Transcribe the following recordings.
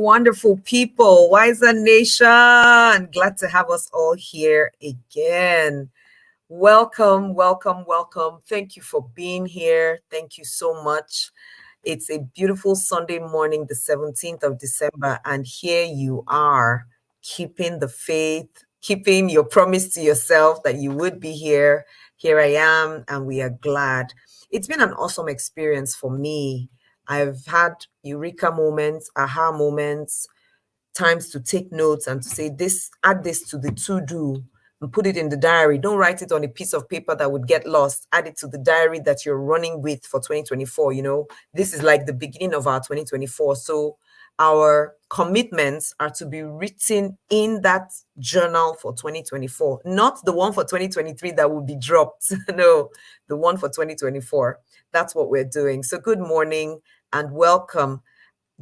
wonderful people, Wiser Nation. Glad to have us all here again. Welcome, welcome, welcome. Thank you for being here. Thank you so much. It's a beautiful Sunday morning, the 17th of December, and here you are, keeping the faith, keeping your promise to yourself that you would be here. Here I am, and we are glad. It's been an awesome experience for me. I've had eureka moments, aha moments, times to take notes and to say this, add this to the to-do and put it in the diary. Don't write it on a piece of paper that would get lost. Add it to the diary that you're running with for 2024. This is like the beginning of our 2024. So our commitments are to be written in that journal for 2024, not the one for 2023 that will be dropped. No, the one for 2024. That's what we're doing. So good morning and welcome.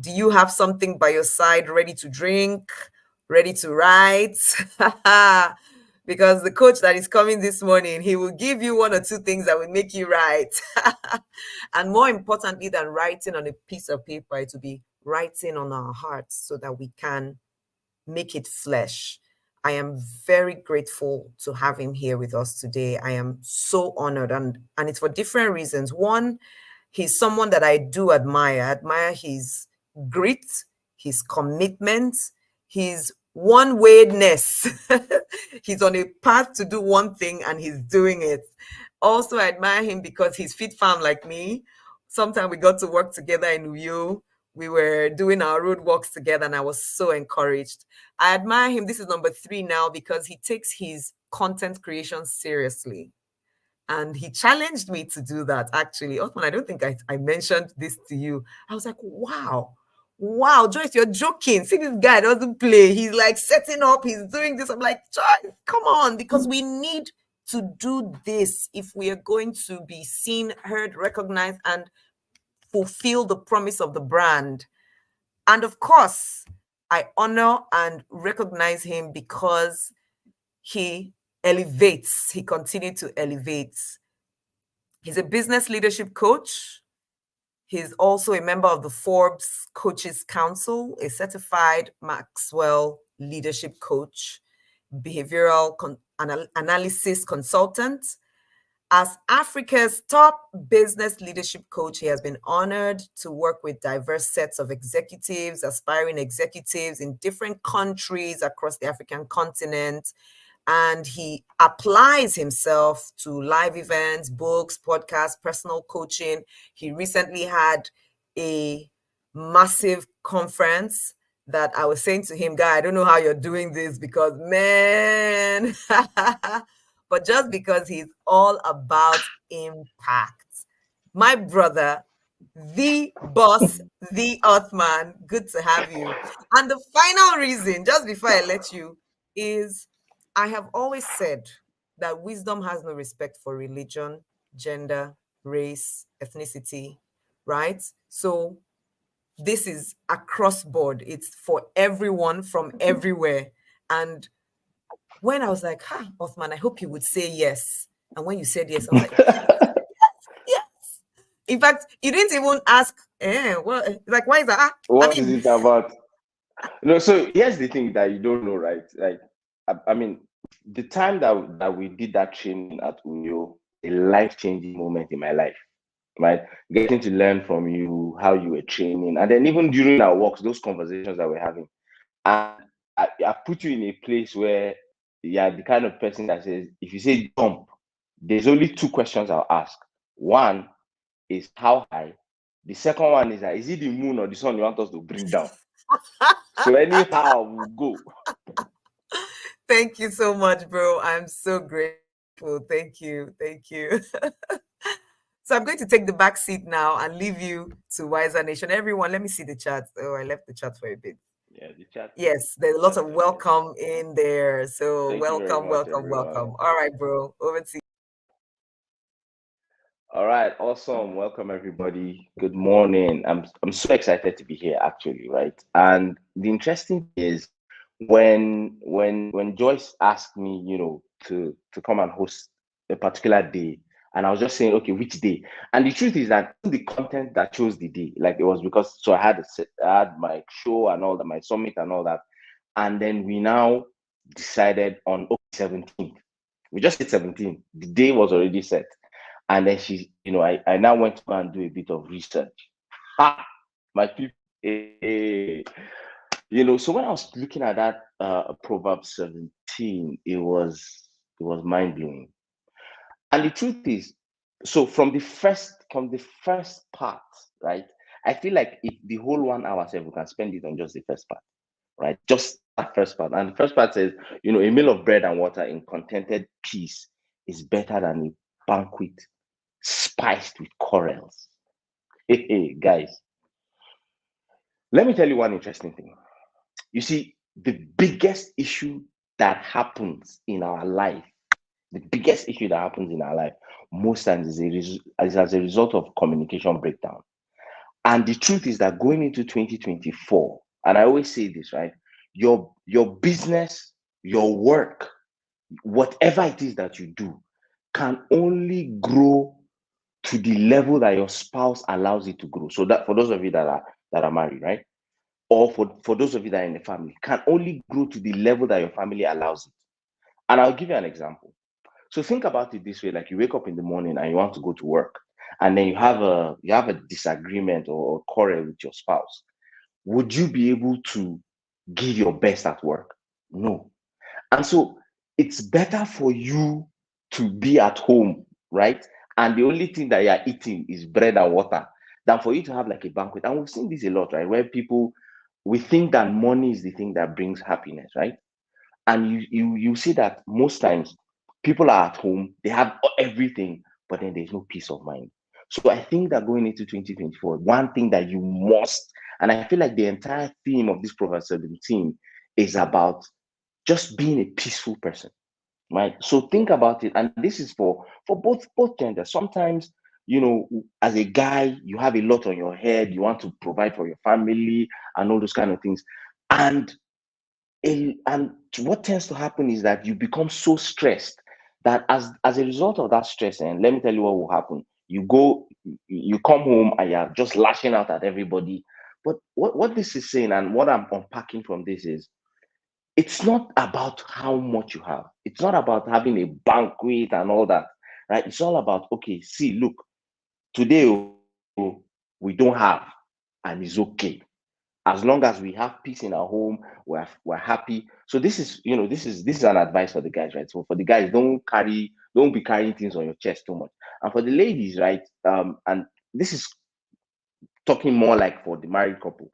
Do you have something by your side ready to drink, ready to write? Because the coach that is coming this morning, he will give you one or two things that will make you write. And more importantly than writing on a piece of paper, it will be writing on our hearts so that we can make it flesh. I am very grateful to have him here with us today. I am so honored, and it's for different reasons. One, he's someone that I do admire. I admire his grit, his commitment, his one-wayness. He's on a path to do one thing and he's doing it. Also, I admire him because he's fit farm like me. Sometimes we got to work together in Uyo. We were doing our road walks together and I was so encouraged. I admire him. This is number 3 now because he takes his content creation seriously. And he challenged me to do that, actually. Osman, I don't think I mentioned this to you. I was like, wow, Joyce, you're joking. See, this guy doesn't play. He's like setting up, he's doing this. I'm like, Joyce, come on, because we need to do this if we are going to be seen, heard, recognized, and fulfill the promise of the brand. And of course, I honor and recognize him because he elevates. He continued to elevate. He's a business leadership coach. He's also a member of the Forbes Coaches Council, a certified Maxwell leadership coach, behavioral analysis consultant. As Africa's top business leadership coach, he has been honored to work with diverse sets of executives, aspiring executives in different countries across the African continent. And he applies himself to live events, books, podcasts, personal coaching. He recently had a massive conference that I was saying to him, guy, I don't know how you're doing this because, man, but just because he's all about impact. My brother, the boss, the Earthman, good to have you. And the final reason, just before I let you, is I have always said that wisdom has no respect for religion, gender, race, ethnicity, right? So this is across board. It's for everyone from everywhere. And when I was like, Othman, I hope you would say yes. And when you said yes, I was like, yes. In fact, you didn't even ask, like, why is that? What is it about? No, so here's the thing that you don't know, right? Like, I mean, the time that we did that training at Uyo, a life-changing moment in my life, right? Getting to learn from you, how you were training, and then even during our walks, those conversations that we're having. And I put you in a place where you're the kind of person that says, if you say jump, there's only 2 questions I'll ask. One is how high. The second one is it the moon or the sun you want us to bring down? So anyhow, we'll go. Thank you so much, bro. I'm so grateful. Thank you. Thank you. So I'm going to take the back seat now and leave you to Wiser Nation. Everyone, let me see the chat. Oh, I left the chat for a bit. Yeah, the chat. Yes, there's a lot of welcome in there. So welcome. All right, bro. Over to you. All right, awesome. Welcome everybody. Good morning. I'm so excited to be here actually, right? And the interesting thing is when Joyce asked me, to come and host a particular day, And I was just saying, okay, which day? And the truth is that the content that chose the day, like it was because so I had my show and all that, my summit and all that, and then we now decided on okay, 17th. We just said 17th. The day was already set, and then I now went to go and do a bit of research. Ah, my people, so when I was looking at that Proverbs 17, it was mind blowing. And the truth is, so from the first part, right? I feel like if the whole 1 hour, we can spend it on just the first part, right? Just that first part. And the first part says, a meal of bread and water in contented peace is better than a banquet spiced with quarrels. Hey, guys, let me tell you one interesting thing. You see, the biggest issue that happens in our life, the biggest issue that happens in our life most times is as a result of communication breakdown. And the truth is that going into 2024, and I always say this, right? Your business, your work, whatever it is that you do, can only grow to the level that your spouse allows it to grow. So that for those of you that are married, right? Or for those of you that are in the family, can only grow to the level that your family allows it. And I'll give you an example. So think about it this way: like you wake up in the morning and you want to go to work, and then you have a disagreement or a quarrel with your spouse. Would you be able to give your best at work? No. And so it's better for you to be at home, right? And the only thing that you're eating is bread and water than for you to have like a banquet. And we've seen this a lot, right? Where people, we think that money is the thing that brings happiness, right? And you see that most times people are at home, they have everything, but then there's no peace of mind. So I think that going into 2024, one thing that you must, and I feel like the entire theme of this Proverbs 17 is about just being a peaceful person, right? So think about it, and this is for both genders. Sometimes, as a guy, you have a lot on your head, you want to provide for your family and all those kind of things. And and what tends to happen is that you become so stressed that as a result of that stress, and let me tell you what will happen. You come home and you're just lashing out at everybody. But what this is saying, and what I'm unpacking from this, is it's not about how much you have. It's not about having a banquet and all that, right? It's all about, okay, see, look, today we don't have, and it's okay. As long as we have peace in our home, we're happy. So this is an advice for the guys, right? So for the guys, don't be carrying things on your chest too much. And for the ladies, right? And this is talking more like for the married couple,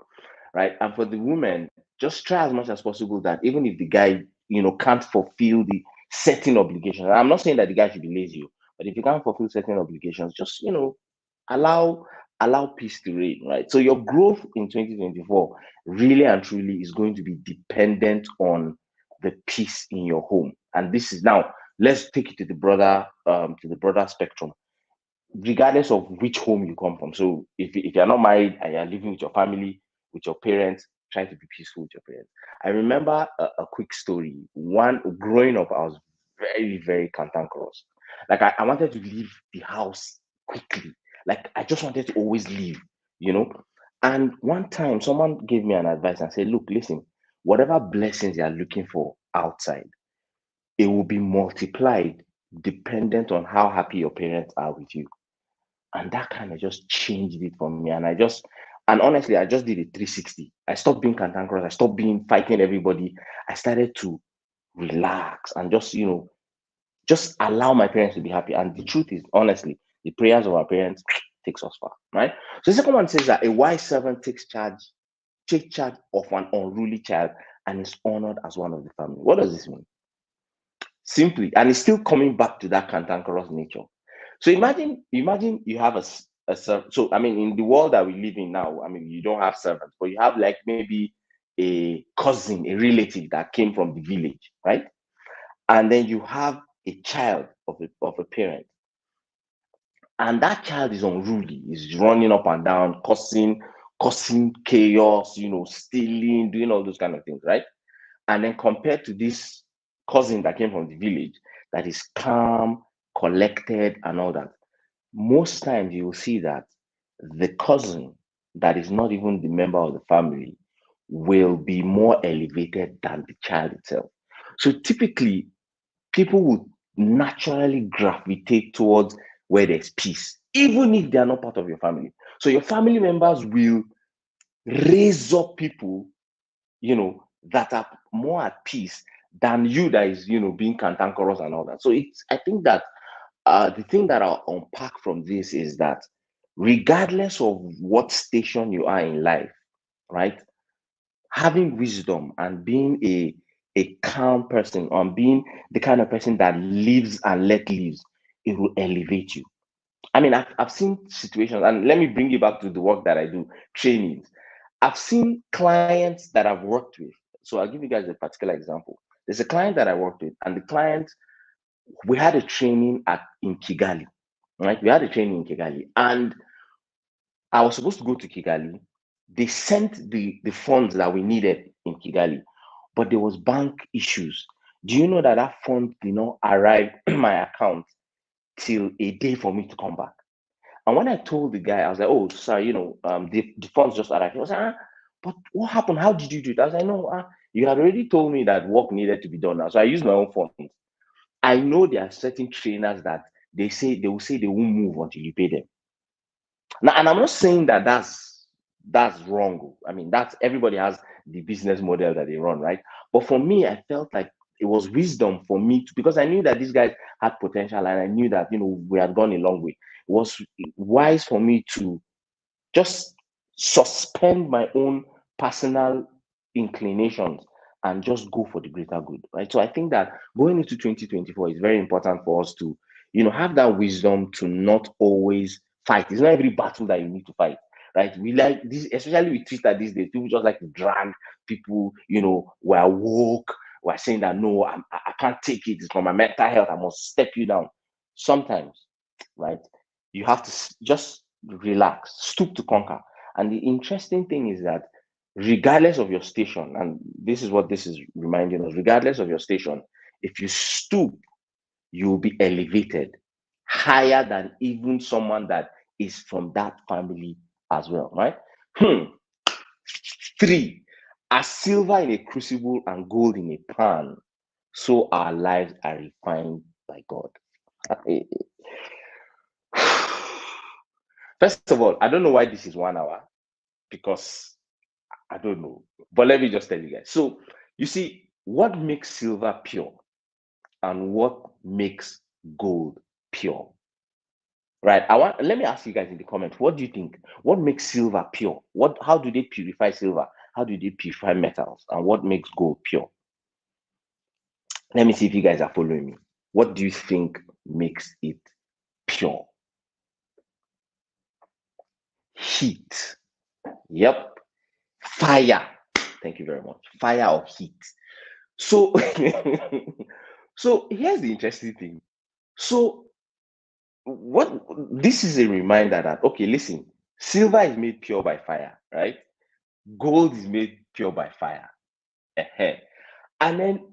right? And for the women, just try as much as possible that even if the guy, can't fulfill the certain obligations. I'm not saying that the guy should be lazy, but if you can't fulfill certain obligations, just allow allow peace to reign, right? So your growth in 2024 really and truly is going to be dependent on the peace in your home. And this is now, let's take it to the broader spectrum, regardless of which home you come from. So if you're not married and you're living with your family, with your parents, try to be peaceful with your parents. I remember a quick story. One, growing up, I was very, very cantankerous. Like I wanted to leave the house quickly. Like I just wanted to always leave, you know. And one time someone gave me an advice and said, look, listen, whatever blessings you're looking for outside, it will be multiplied dependent on how happy your parents are with you. And that kind of just changed it for me. And honestly, I just did a 360. I stopped being cantankerous. I stopped being fighting everybody. I started to relax and just allow my parents to be happy. And the truth is, honestly, the prayers of our parents takes us far, right? So the second one says that a wise servant takes charge of an unruly child and is honored as one of the family. What does this mean? Simply, and it's still coming back to that cantankerous nature. So imagine you have a servant. So I mean, in the world that we live in now, I mean, you don't have servants, but you have like maybe a cousin, a relative that came from the village, right? And then you have a child of a parent, and that child is unruly, is running up and down, causing chaos, stealing, doing all those kind of things, right? And then compared to this cousin that came from the village that is calm, collected and all that, most times you will see that the cousin that is not even the member of the family will be more elevated than the child itself. So typically, people would naturally gravitate towards where there's peace, even if they are not part of your family. So your family members will raise up people, that are more at peace than you that is, being cantankerous and all that. So I think that the thing that I'll unpack from this is that regardless of what station you are in life, right, having wisdom and being a calm person, or being the kind of person that lives and let lives, it will elevate you. I mean, I've seen situations, and let me bring you back to the work that I do, trainings. I've seen clients that I've worked with. So I'll give you guys a particular example. There's a client that I worked with, and the client, we had a training in Kigali, right? We had a training in Kigali, and I was supposed to go to Kigali. They sent the funds that we needed in Kigali, but there was bank issues. Do you know that that fund did not arrive in my account till a day for me to come back? And when I told the guy, I was like, "Oh, sir, the funds just arrived." He was like, "But what happened? How did you do it?" I was like, "No, you had already told me that work needed to be done now, so I used my own funds." I know there are certain trainers that they won't move until you pay them. Now, and I'm not saying that that's wrong. I mean, that's everybody has the business model that they run, right? But for me, I felt like it was wisdom for me to, because I knew that these guys had potential, and I knew that we had gone a long way. It was wise for me to just suspend my own personal inclinations and just go for the greater good, right? So I think that going into 2024 is very important for us to, have that wisdom to not always fight. It's not every battle that you need to fight, right? We like this, especially with Twitter these days. People just like to drag people, we're woke, we're saying that no, I can't take it. It's for my mental health. I must step you down. Sometimes, right? You have to just relax, stoop to conquer. And the interesting thing is that regardless of your station, and this is what this is reminding us, regardless of your station, if you stoop, you will be elevated higher than even someone that is from that family as well, right? 3, as silver in a crucible and gold in a pan, so our lives are refined by God. First of all, I don't know why this is 1 hour, because I don't know. But let me just tell you guys. So, you see, what makes silver pure and what makes gold pure? Right? Let me ask you guys in the comments, what do you think? What makes silver pure? How do they purify silver? How do they purify metals? And what makes gold pure? Let me see if you guys are following me. What do you think makes it pure? Heat. Yep. Fire. Thank you very much. Fire or heat. So, so here's the interesting thing. So, what this is a reminder that, okay, listen, silver is made pure by fire, right? Gold is made pure by fire. And then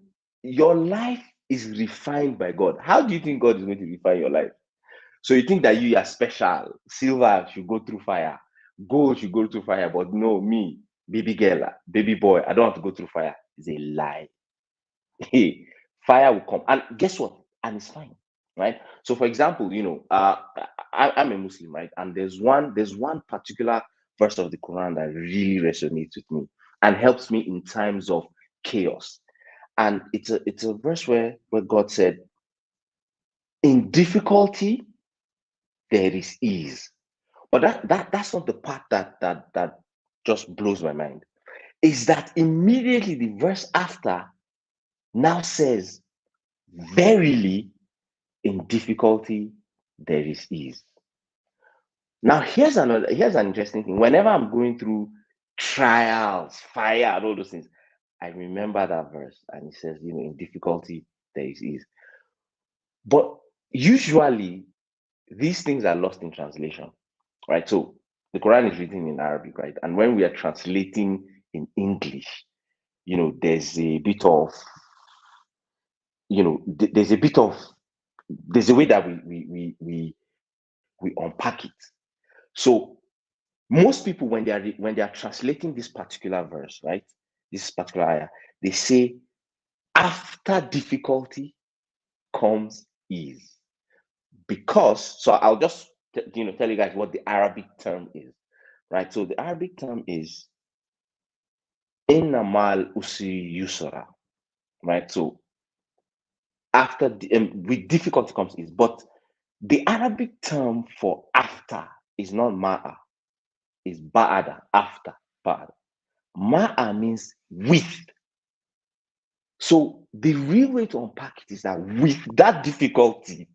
your life is refined by God. How do you think God is going to refine your life? So you think that you are special. Silver should go through fire. Gold should go through fire. But no, me, baby girl, baby boy, I don't have to go through fire. It's a lie. Fire will come. And guess what? And it's fine. Right? So for example, I'm a Muslim, right? And there's one particular verse of the Quran that really resonates with me and helps me in times of chaos. And it's a verse where God said, in difficulty there is ease. But that's not the part that just blows my mind. Is that immediately the verse after now says, verily in difficulty there is ease. Now here's an interesting thing. Whenever I'm going through trials, fire, and all those things, I remember that verse, and it says, in difficulty there is ease. But usually these things are lost in translation, right? So the Quran is written in Arabic, right? And when we are translating in English, there's a bit of, there's a bit of there's a way that we unpack it. So most people, when they are translating this particular verse, right, this particular ayah, they say after difficulty comes ease. Because, so I'll just tell you guys what the Arabic term is, right? So the Arabic term is inna mal usri yusra, right? So after with difficulty comes ease, but the Arabic term for after is not ma'a, is ba'ada, after, ba'ada. Ma'a means with. So the real way to unpack it is that with that difficulty,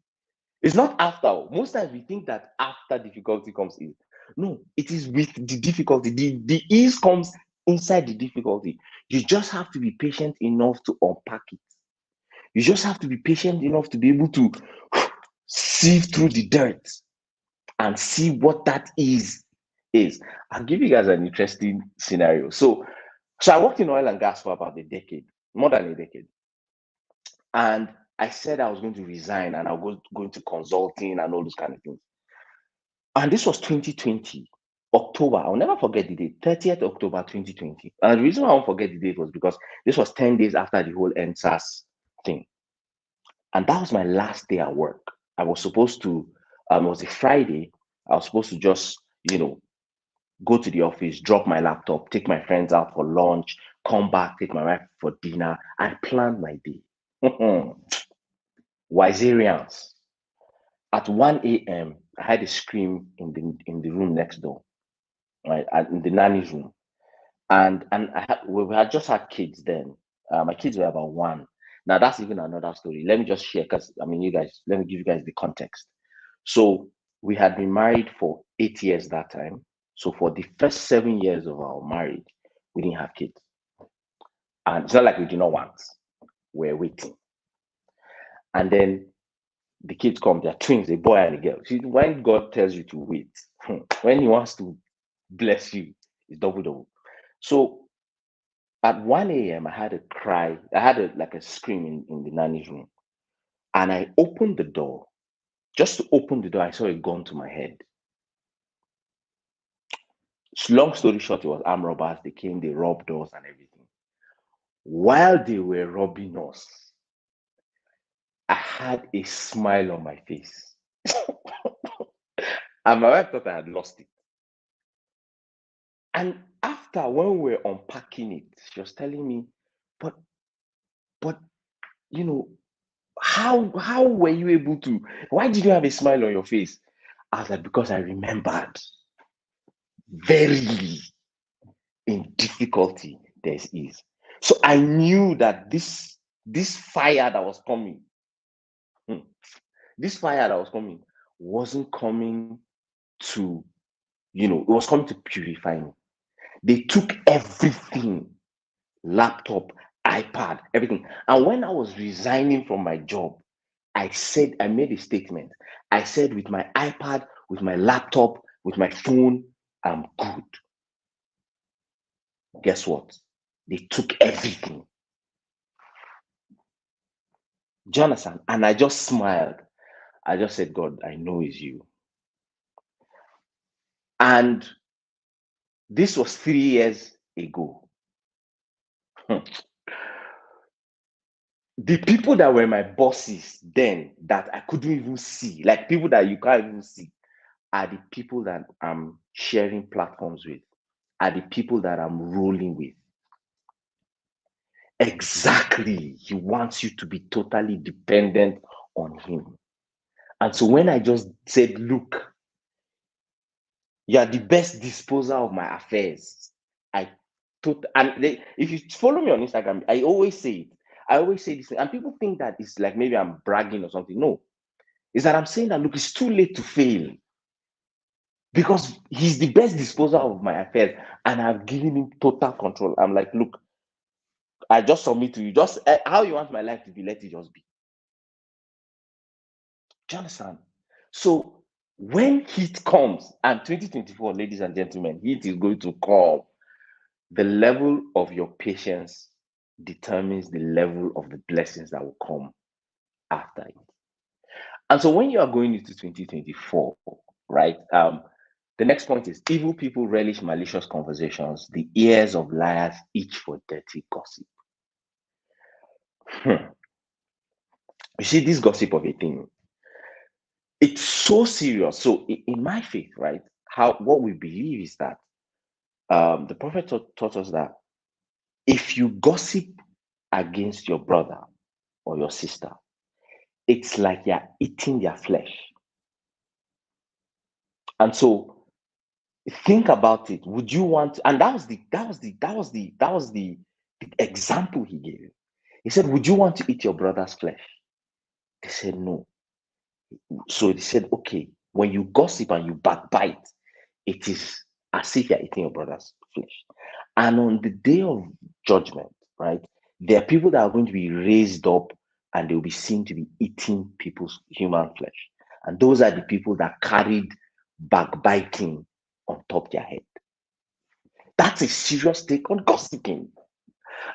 it's not after. Most times we think that after difficulty comes ease. No, it is with the difficulty. The ease comes inside the difficulty. You just have to be patient enough to unpack it. You just have to be patient enough to be able to sieve through the dirt and see what that is. I'll give you guys an interesting scenario. So I worked in oil and gas for about a decade, more than a decade. And I said I was going to resign and I was going to consulting and all those kind of things. And this was 2020, October. I'll never forget the date, 30th October 2020. And the reason why I won't forget the date was because this was 10 days after the whole NSAS thing. And that was my last day at work. I was supposed to, it was a Friday. I was supposed to just, go to the office, drop my laptop, take my friends out for lunch, come back, take my wife for dinner. I planned my day. Wiserians. At 1 a.m., I had a scream in the room next door, right, in the nanny's room, and we had just had kids then. My kids were about 1. Now that's even another story. Let me just share, because let me give you guys the context. So we had been married for 8 years that time. So for the first 7 years of our marriage, we didn't have kids, and it's not like we did not want. We're waiting, and then the kids come. They're twins, a boy and a girl. See, when God tells you to wait, when He wants to bless you, it's double double. So at 1 a.m., I had a cry. I had a scream in the nanny's room. And I opened the door. Just to open the door, I saw a gun to my head. Long story short, it was armed robbers. They came, they robbed us and everything. While they were robbing us, I had a smile on my face. And my wife thought I had lost it. And after, when we were unpacking it, she was telling me, but how were you able to? Why did you have a smile on your face? I was like, because I remembered, verily, in difficulty there's ease. So I knew that this fire that was coming, wasn't coming to, it was coming to purify me. They took everything, laptop, iPad, everything. And when I was resigning from my job, I made a statement. I said, with my iPad, with my laptop, with my phone, I'm good. Guess what? They took everything. Jonathan, and I just smiled. I just said, God, I know it's you. And this was 3 years ago. The people that were my bosses then, that I couldn't even see, like people that you can't even see, are the people that I'm sharing platforms with, are the people that I'm rolling with. Exactly. He wants you to be totally dependent on him. And so when I just said, look, you are the best disposer of my affairs. If you follow me on Instagram, I always say it. I always say this, and people think that it's like maybe I'm bragging or something. No, it's that I'm saying that, look, it's too late to fail, because he's the best disposer of my affairs, and I've given him total control. I'm like, look, I just submit to you. Just how you want my life to be, let it just be. Do you understand? So when heat comes, and 2024, ladies and gentlemen, heat is going to come. The level of your patience determines the level of the blessings that will come after it. And so when you are going into 2024, right? The next point is evil people relish malicious conversations. The ears of liars itch for dirty gossip. Hmm. You see, this gossip of a thing, it's so serious. So in my faith, right? What we believe is that the prophet taught us that if you gossip against your brother or your sister, it's like you're eating their flesh. And so think about it. Would you want? And that was the example he gave. He said, "Would you want to eat your brother's flesh?" They said, "No." So he said, "Okay, when you gossip and you backbite, it is as if you're eating your brother's flesh." And on the day of judgment, right, there are people that are going to be raised up and they'll be seen to be eating people's human flesh. And those are the people that carried backbiting on top their head. That's a serious take on gossiping.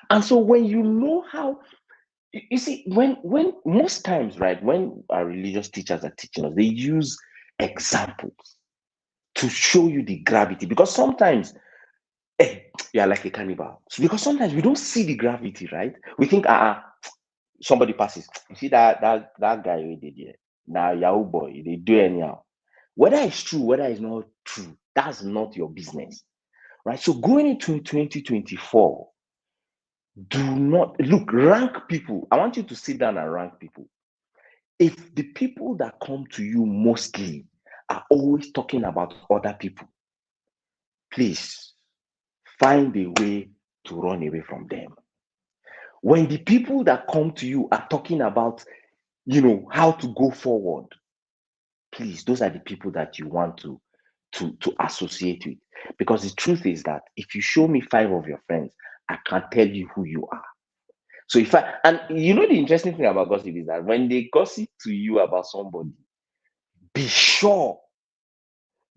And so when you know how you see, when most times, right, when our religious teachers are teaching us, they use examples to show you the gravity. Because sometimes you're like a cannibal. Because sometimes we don't see the gravity, right? We think, somebody passes. You see that guy we did here. Now Yahoo boy, they do anyhow. Whether it's true, whether it's not true, that's not your business. Right. So going into 2024, do not look, rank people. I want you to sit down and rank people. If the people that come to you mostly are always talking about other people, please find a way to run away from them. When the people that come to you are talking about, how to go forward, please, those are the people that you want to associate with. Because the truth is that if you show me 5 of your friends, I can't tell you who you are. So and the interesting thing about gossip is that when they gossip to you about somebody, be sure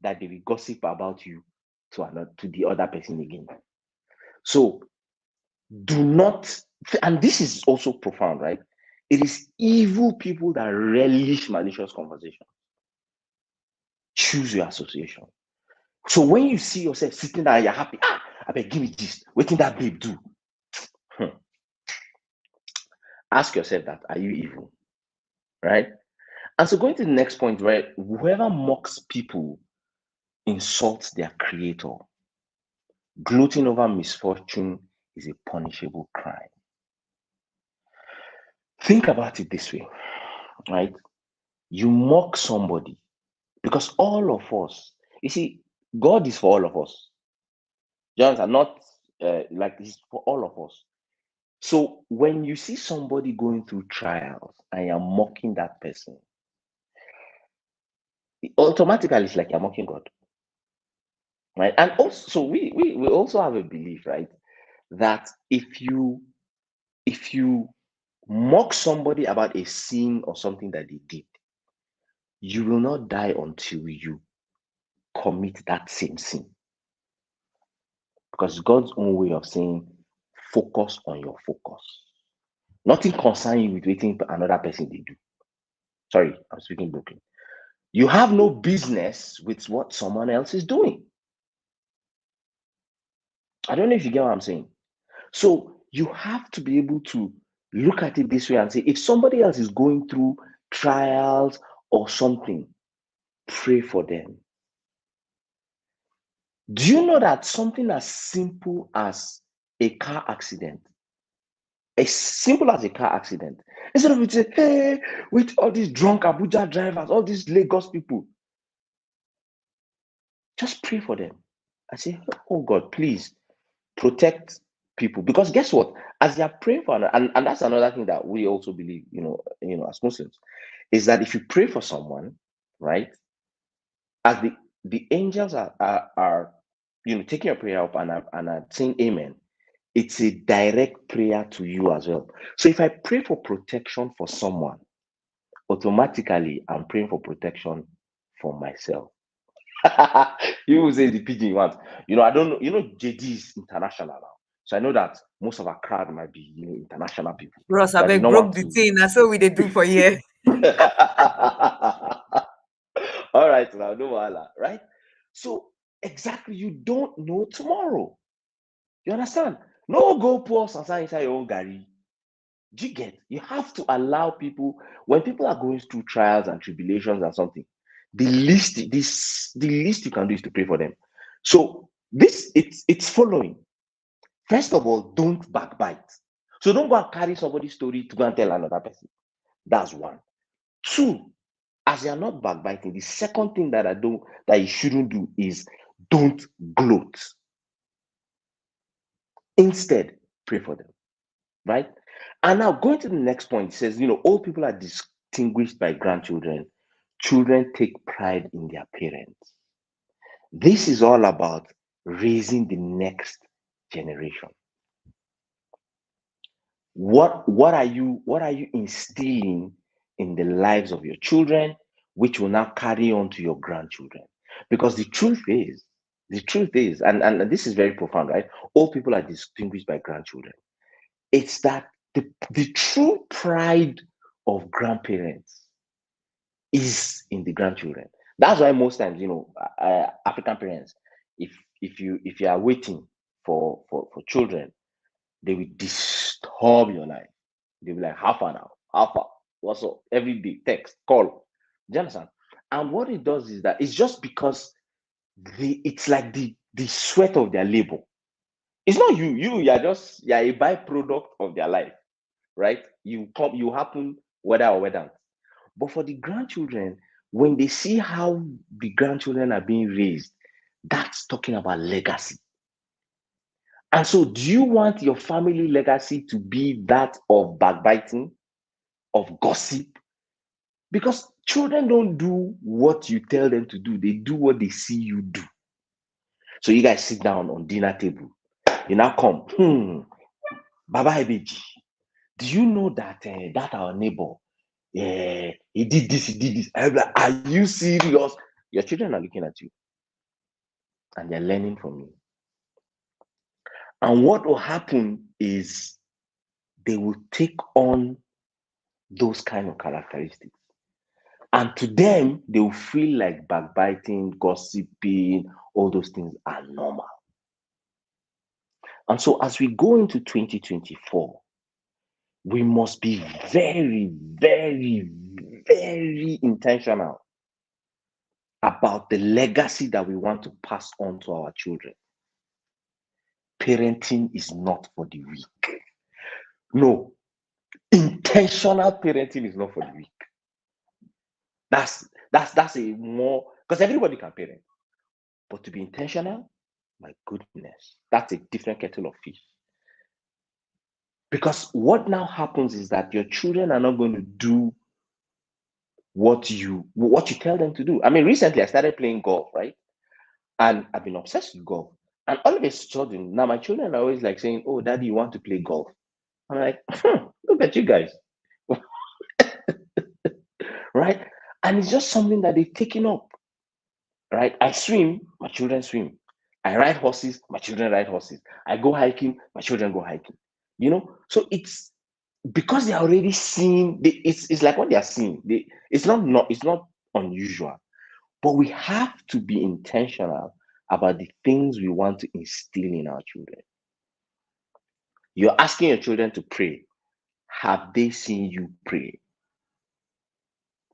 that they will gossip about you to the other person again. So do not, and this is also profound, right? It is evil people that relish malicious conversation. Choose your association. So when you see yourself sitting there, you're happy. I beg, give me this. What did that babe do? Ask yourself that: are you evil? Right? And so going to the next point, right? Whoever mocks people insults their creator. Gloating over misfortune is a punishable crime. Think about it this way, right? You mock somebody because all of us, you see, God is for all of us. Jones are not like this for all of us. So when you see somebody going through trials and you're mocking that person, automatically it's like you're mocking God, right? And also, we also have a belief, right, that if you mock somebody about a sin or something that they did, you will not die until you commit that same sin. Because God's own way of saying, focus on your focus. Nothing concerns you with waiting for another person they do. Sorry, I'm speaking broken. You have no business with what someone else is doing. I don't know if you get what I'm saying. So you have to be able to look at it this way and say, if somebody else is going through trials or something, pray for them. Do you know that something as simple as a car accident, instead of it say, hey, with all these drunk Abuja drivers, all these Lagos people, just pray for them. I say, oh God, please protect people. Because guess what? As they are praying for, and that's another thing that we also believe, as Muslims, is that if you pray for someone, right, as the angels are taking your prayer up and are saying amen, it's a direct prayer to you as well. So if I pray for protection for someone, automatically I'm praying for protection for myself. You will say the pidgin you want. I don't know. JD is international now. So I know that most of our crowd might be, international people. Bros, I So I did beg not broke want the to. thing. That's what we they do for you. All right, now no wala, right? So exactly, you don't know tomorrow. You understand? No go pour sansan inside your own gari. Do you get? You have to allow people when people are going through trials and tribulations and something. The least you can do is to pray for them. So this it's following. First of all, don't backbite. So don't go and carry somebody's story to go and tell another person. That's one. Two, as you're not backbiting, the second thing that you shouldn't do is don't gloat. Instead, pray for them, right? And now going to the next point, it says, old people are distinguished by grandchildren. Children take pride in their parents. This is all about raising the next generation. What are you instilling in the lives of your children, which will now carry on to your grandchildren? Because the truth is, and this is very profound, right? All people are distinguished by grandchildren. It's that the true pride of grandparents is in the grandchildren. That's why most times, African parents, if you are waiting for children, they will disturb your life. They'll be like, how far now? How far? What's up? Every day, text, call. Do you understand? And what it does is that it's just because it's like the sweat of their labor. It's not you. You're a byproduct of their life, right? You happen whether or whether. But for the grandchildren, when they see how the grandchildren are being raised, that's talking about legacy. And so, do you want your family legacy to be that of backbiting, of gossip? Because children don't do what you tell them to do, they do what they see you do. So, you guys sit down on dinner table. You now come, Baba Ebeji, do you know that our neighbor, he did this, he did this? I'm like, are you serious? Your children are looking at you and they're learning from you. And what will happen is they will take on those kind of characteristics. And to them, they will feel like backbiting, gossiping, all those things are normal. And so as we go into 2024, we must be very, very, very intentional about the legacy that we want to pass on to our children. Parenting is not for the weak. No, intentional parenting is not for the weak. That's a more, because everybody can parent, but to be intentional, my goodness, that's a different kettle of fish. Because what now happens is that your children are not going to do what you tell them to do. I mean, recently I started playing golf, right? And I've been obsessed with golf. And all of a sudden, now my children are always like saying, "Oh, Daddy, you want to play golf?" I'm like, look at you guys, right? And it's just something that they've taken up, right? I swim, my children swim. I ride horses, my children ride horses. I go hiking, my children go hiking. So it's because they're already seeing. It's like what they are seeing. It's not unusual, but we have to be intentional about the things we want to instill in our children. You're asking your children to pray. Have they seen you pray?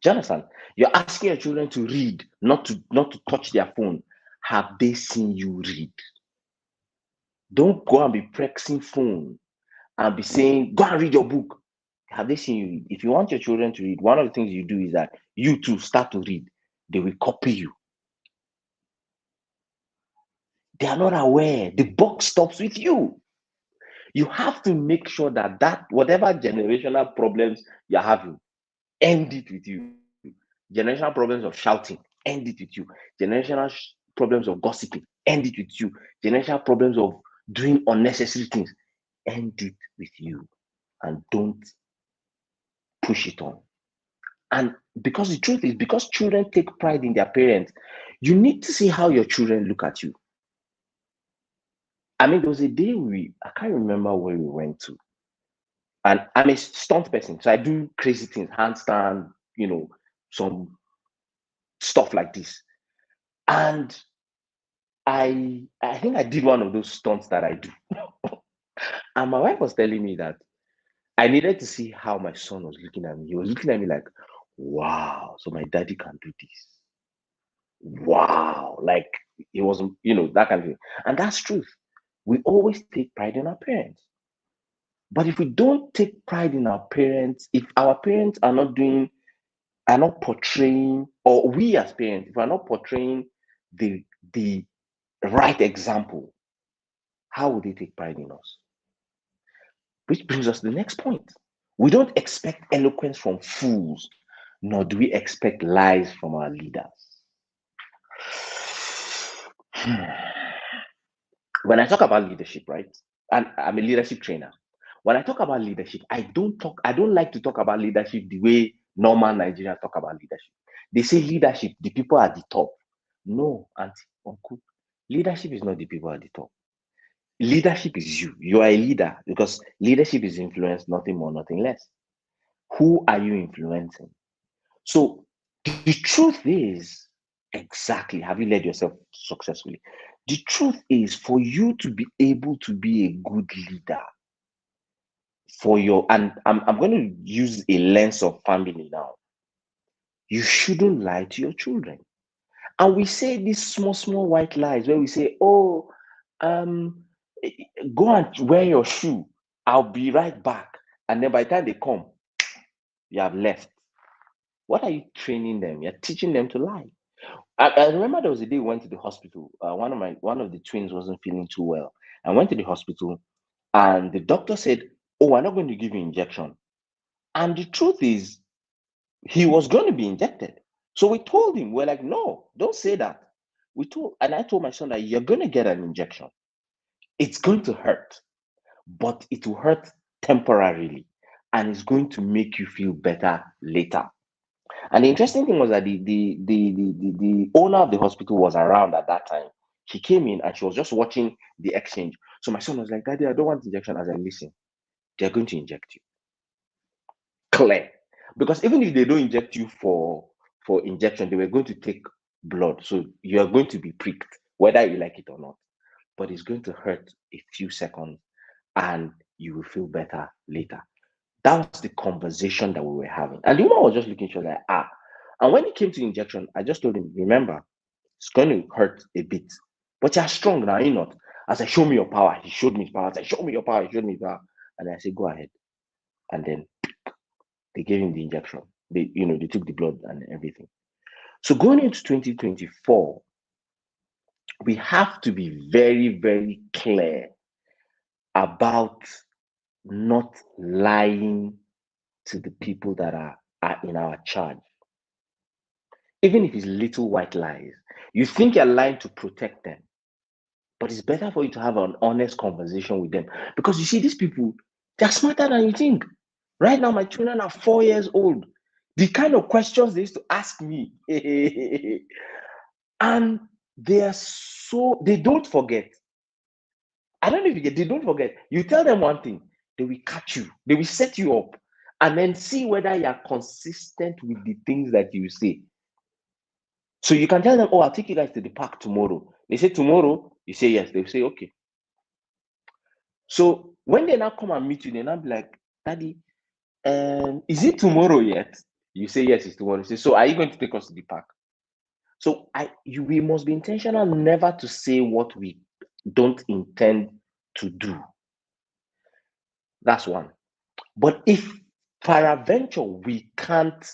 Do you understand? You're asking your children to read, not to touch their phone. Have they seen you read? Don't go and be pressing phone and be saying, go and read your book. Have they seen you read? If you want your children to read, one of the things you do is that you too start to read. They will copy you. They are not aware. The buck stops with you. You have to make sure that whatever generational problems you're having, end it with you. Generational problems of shouting, end it with you. Generational problems of gossiping, end it with you. Generational problems of doing unnecessary things, end it with you. And don't push it on. And because the truth is, because children take pride in their parents, you need to see how your children look at you. I mean, there was a day I can't remember where we went to. And I'm a stunt person, so I do crazy things, handstand, some stuff like this. And I think I did one of those stunts that I do. And my wife was telling me that I needed to see how my son was looking at me. He was looking at me like, wow, so my daddy can do this. Wow. Like it wasn't, that kind of thing. And that's truth. We always take pride in our parents. But if we don't take pride in our parents, if our parents are not portraying, or we as parents, if we're not portraying the the right example, how would they take pride in us? Which brings us to the next point. We don't expect eloquence from fools, nor do we expect lies from our leaders. When I talk about leadership, right? And I'm a leadership trainer. When I talk about leadership, I don't like to talk about leadership the way normal Nigerians talk about leadership. They say leadership, the people at the top. No, auntie, uncle. Leadership is not the people at the top. Leadership is you. You are a leader because leadership is influence, nothing more, nothing less. Who are you influencing? So the truth is, exactly, have you led yourself successfully? The truth is, for you to be able to be a good leader, and I'm going to use a lens of family now. You shouldn't lie to your children. And we say these small, small white lies where we say, oh, um, go and wear your shoe. I'll be right back. And then by the time they come, you have left. What are you training them? You're teaching them to lie. I remember there was a day we went to the hospital. One of the twins wasn't feeling too well. I went to the hospital, and the doctor said, "Oh, we're not going to give you injection." And the truth is, he was going to be injected. So we told him, we're like, "No, don't say that." I told my son that you're going to get an injection. It's going to hurt, but it will hurt temporarily, and it's going to make you feel better later. And the interesting thing was that the owner of the hospital was around at that time. She came in and she was just watching the exchange. So my son was like, "Daddy, I don't want injection." As I listen, they're going to inject you. Clear. Because even if they don't inject you for injection, they were going to take blood. So you are going to be pricked, whether you like it or not. But it's going to hurt a few seconds and you will feel better later. That was the conversation that we were having. And the woman was just looking at her like, ah. And when it came to injection, I just told him, remember, it's going to hurt a bit. But you're strong now, you're not. I said, show me your power. He showed me his power. I said, show me your power. He showed me his power. And I said, go ahead. And then they gave him the injection. They took the blood and everything. So going into 2024, we have to be very, very clear about not lying to the people that are in our charge. Even if it's little white lies, you think you're lying to protect them, but it's better for you to have an honest conversation with them because you see, these people, they're smarter than you think. Right now, my children are 4 years old. The kind of questions they used to ask me, and they don't forget. I don't know if you get, they don't forget. You tell them one thing, they will catch you, they will set you up, and then see whether you are consistent with the things that you say. So you can tell them, oh, I'll take you guys to the park tomorrow. They say tomorrow, you say yes. They say okay. So when they now come and meet you, they now be like, Daddy, is it tomorrow yet? You say yes, it's tomorrow. You say, so are you going to take us to the park? So we must be intentional never to say what we don't intend to do. That's one. But if peradventure we can't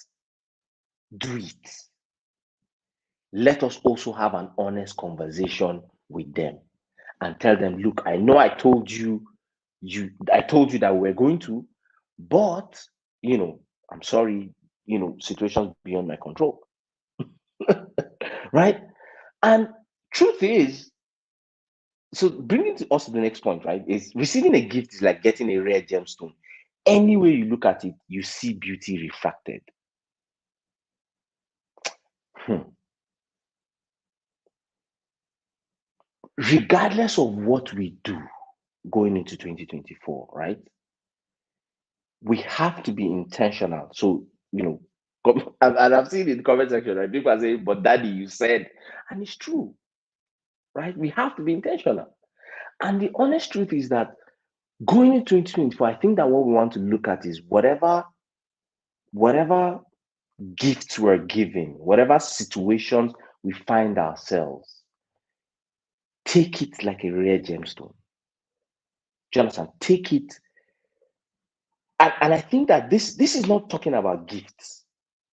do it, let us also have an honest conversation with them and tell them, look, I know I told you that we're going to, but I'm sorry, situations beyond my control. Right? And truth is, so bringing to us to the next point, right, is receiving a gift is like getting a rare gemstone. Any way you look at it, you see beauty refracted. Regardless of what we do going into 2024, right? We have to be intentional. So, And I've seen in the comment section, right? People are saying, but daddy, you said, and it's true, right? We have to be intentional. And the honest truth is that going into 2024, I think that what we want to look at is whatever gifts we're giving, whatever situations we find ourselves, take it like a rare gemstone. Jonathan, take it. And I think that this is not talking about gifts.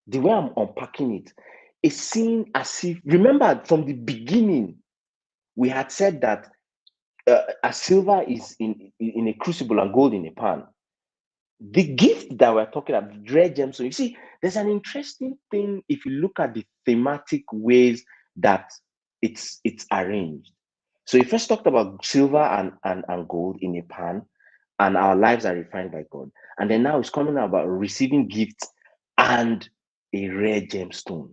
The way I'm unpacking it is seen as if, remember from the beginning, we had said that a silver is in a crucible and gold in a pan. The gift that we're talking about, rare gems. So you see, there's an interesting thing if you look at the thematic ways that it's arranged. So you first talked about silver and gold in a pan, and our lives are refined by God. And then now it's coming about receiving gifts and a rare gemstone.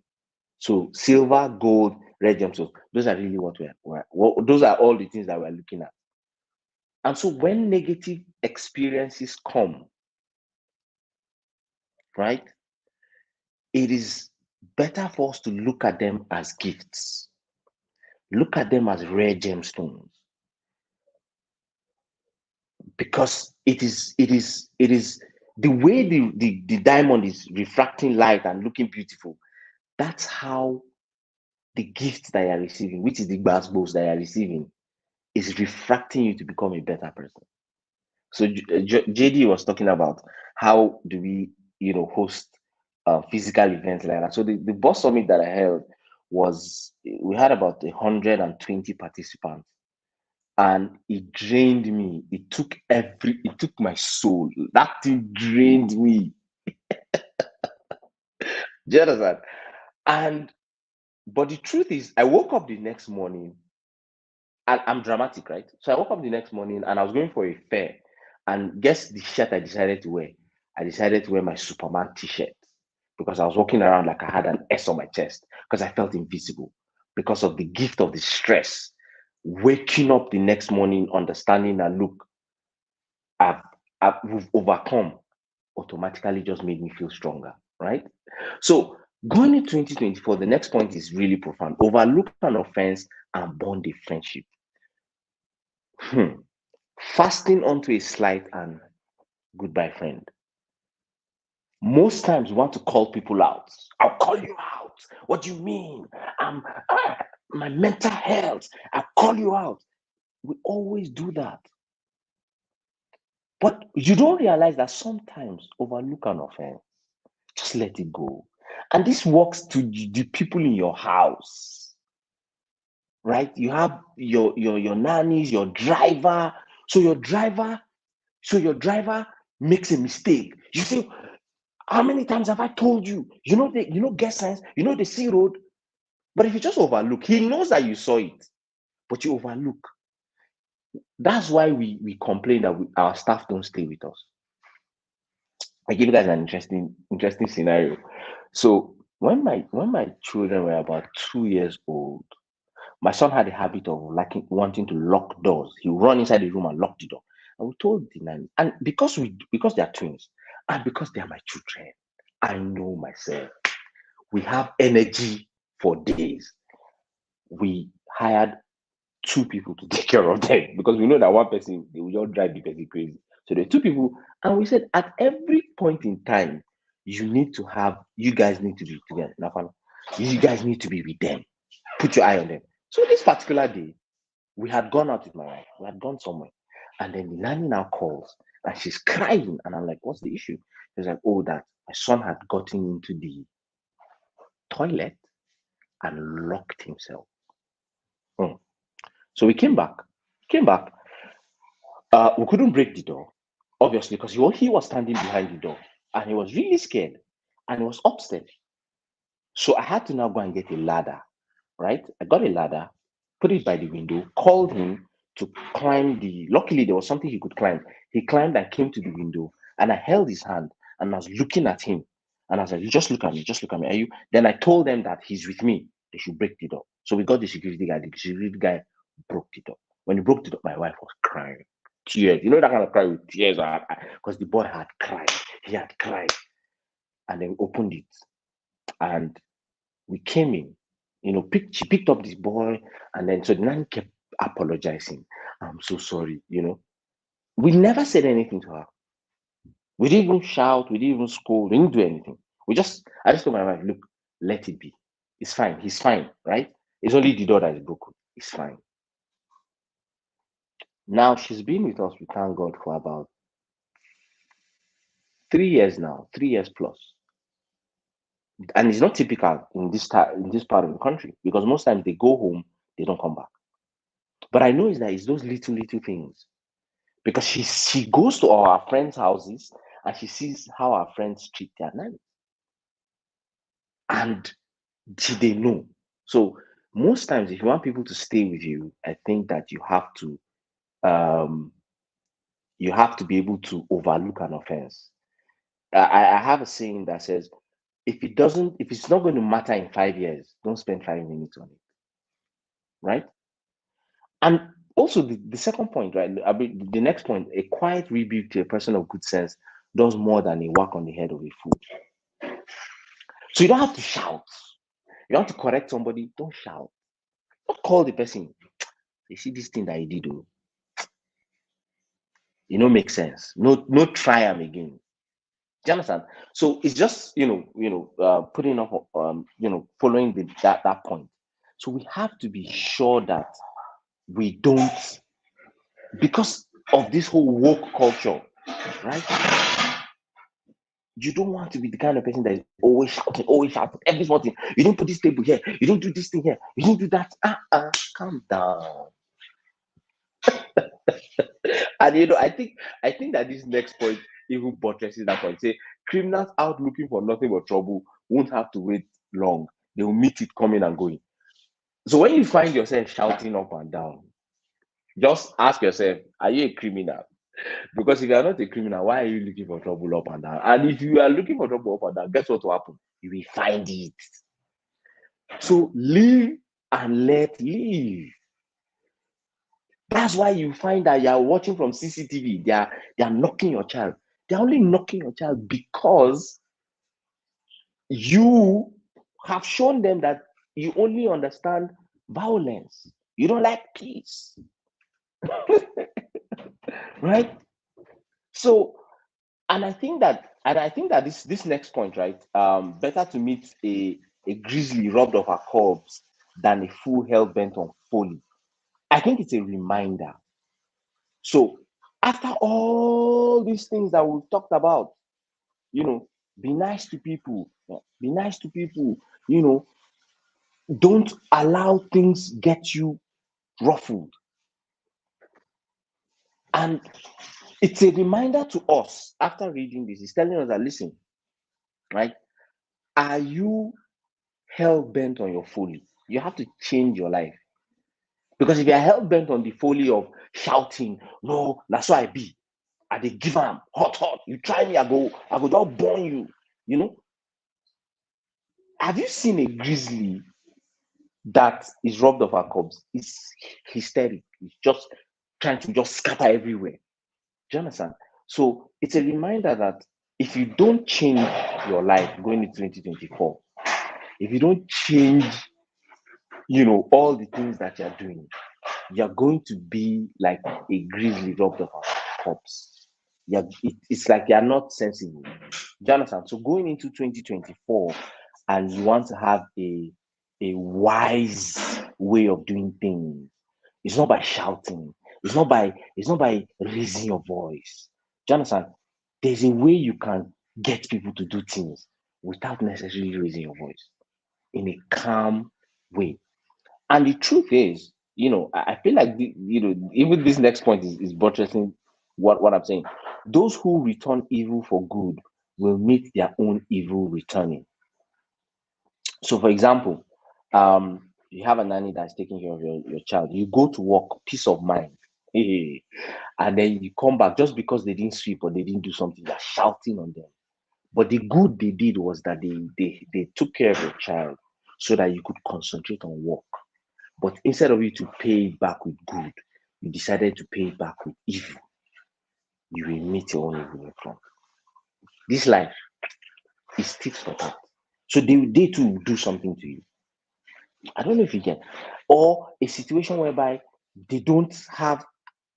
So silver, gold, rare gemstones. Those are really those are all the things that we're looking at. And so when negative experiences come, right, it is better for us to look at them as gifts, look at them as rare gemstones, because it is the way the diamond is refracting light and looking beautiful. That's how the gift that you're receiving, which is the basketballs that you're receiving, is refracting you to become a better person. So JD was talking about how do we, host physical events like that. So the boss summit that I held was, we had about 120 participants, and it drained me. It took my soul. That thing drained me. Do you understand? And but the truth is, I woke up the next morning, and I'm dramatic, right? So I woke up the next morning and I was going for a fair. And guess the shirt I decided to wear? I decided to wear my Superman t-shirt because I was walking around like I had an S on my chest because I felt invisible because of the gift of the stress. Waking up the next morning, understanding that, look, I've, we've overcome, automatically just made me feel stronger, right? So going into 2024, the next point is really profound. Overlook an offense and bond a friendship. Hmm. Fasting onto a slight and goodbye friend. Most times we want to call people out. I'll call you out. What do you mean? I'm my mental health. I'll call you out. We always do that. But you don't realize that sometimes overlook an offense. Just let it go. And this works to the people in your house, right? You have your nannies, your driver. So your driver makes a mistake. You say, how many times have I told you? Get sense, the C road. But if you just overlook, he knows that you saw it, but you overlook. That's why we complain that our staff don't stay with us. I give you guys an interesting scenario. So when my children were about 2 years old, my son had a habit of wanting to lock doors. He would run inside the room and lock the door. And we told the nanny, and because they are twins, and because they are my children, I know myself. We have energy for days. We hired two people to take care of them because we know that one person, they will just drive the person crazy. So there are two people, and we said at every point in time, you guys need to be together. You guys need to be with them. Put your eye on them. So this particular day, we had gone out with my wife. We had gone somewhere. And then the nanny now calls and she's crying. And I'm like, what's the issue? She's like, oh, that my son had gotten into the toilet and locked himself. Hmm. So we came back. Came back. We couldn't break the door, obviously, because he was standing behind the door and he was really scared and he was upstairs. So I had to now go and get a ladder, right? I got a ladder, put it by the window, called him to climb luckily there was something he could climb. He climbed and came to the window and I held his hand and I was looking at him. And I was like, you just look at me, just look at me. Are you? Then I told them that he's with me. They should break the door. So we got the security guy. The security guy broke the door. When he broke the door, my wife was crying. Tears. You know that kind of cry with tears, because the boy had cried. He had cried. And then we opened it. And we came in, she picked up this boy, and then so the nanny kept apologizing. I'm so sorry, We never said anything to her. We didn't even shout, we didn't even scold, we didn't do anything. I just told my wife, look, let it be. It's fine. He's fine, right? It's only the door that is broken. It's fine. Now she's been with us, we thank God, for about 3 years now, 3 years plus. And it's not typical in this part of the country, because most times they go home, they don't come back. But I know it's those little things, because she goes to our friends' houses and she sees how our friends treat their nanny, and they know. So most times, if you want people to stay with you, I think that um you have to be able to overlook an offense. I have a saying that says, if it's not going to matter in 5 years, don't spend 5 minutes on it, right? And also the second point, right? I mean, the next point, a quiet rebuke to a person of good sense does more than a whack on the head of a fool. So you don't have to shout. You want to correct somebody, don't shout. Don't call the person. You see this thing that he did, oh, makes sense. No, try him again. Do you understand? So it's just putting up following that point. So we have to be sure that we don't, because of this whole woke culture, right? You don't want to be the kind of person that is always shouting every small thing. You don't put this table here. You don't do this thing here. You don't do that. Calm down. And I think that this next point even buttresses that point. Say criminals out looking for nothing but trouble won't have to wait long. They will meet it coming and going. So when you find yourself shouting up and down, just ask yourself, are you a criminal? Because if you are not a criminal, why are you looking for trouble up and down? And if you are looking for trouble up and down, guess what will happen? You will find it. So live and let live. That's why you find that you are watching from CCTV. They are knocking your child. They are only knocking your child because you have shown them that you only understand violence. You don't like peace, right? So, and I think that this next point, right? Better to meet a grizzly robbed of her cubs than a fool hell bent on folly. I think it's a reminder. So after all these things that we've talked about, be nice to people. Be nice to people. Don't allow things get you ruffled. And it's a reminder to us after reading this. It's telling us that, listen, right? Are you hell bent on your folly? You have to change your life. Because if you are hell bent on the folly of shouting, no, that's why I be. I dey give am hot. You try me, I go just burn you. Have you seen a grizzly that is robbed of her cubs? It's hysteric. It's just trying to just scatter everywhere. Do you understand? So it's a reminder that if you don't change your life going into 2024, if you don't change, all the things that you're doing, you're going to be like a grizzly robbed of her cubs. It's like you're not sensible. Do you understand? So going into 2024, and you want to have a wise way of doing things, it's not by shouting. It's not by raising your voice. Do you understand? There's a way you can get people to do things without necessarily raising your voice in a calm way. And the truth is, I feel like even this next point is buttressing what I'm saying. Those who return evil for good will meet their own evil returning. So, for example, you have a nanny that's taking care of your child. You go to work, peace of mind. And then you come back just because they didn't sweep or they didn't do something, you're shouting on them. But the good they did was that they took care of your child so that you could concentrate on work. But instead of you to pay it back with good, you decided to pay it back with evil. You will meet your own evil in front. This life is tit for tat. So they too do something to you. I don't know if you get, or a situation whereby they don't have.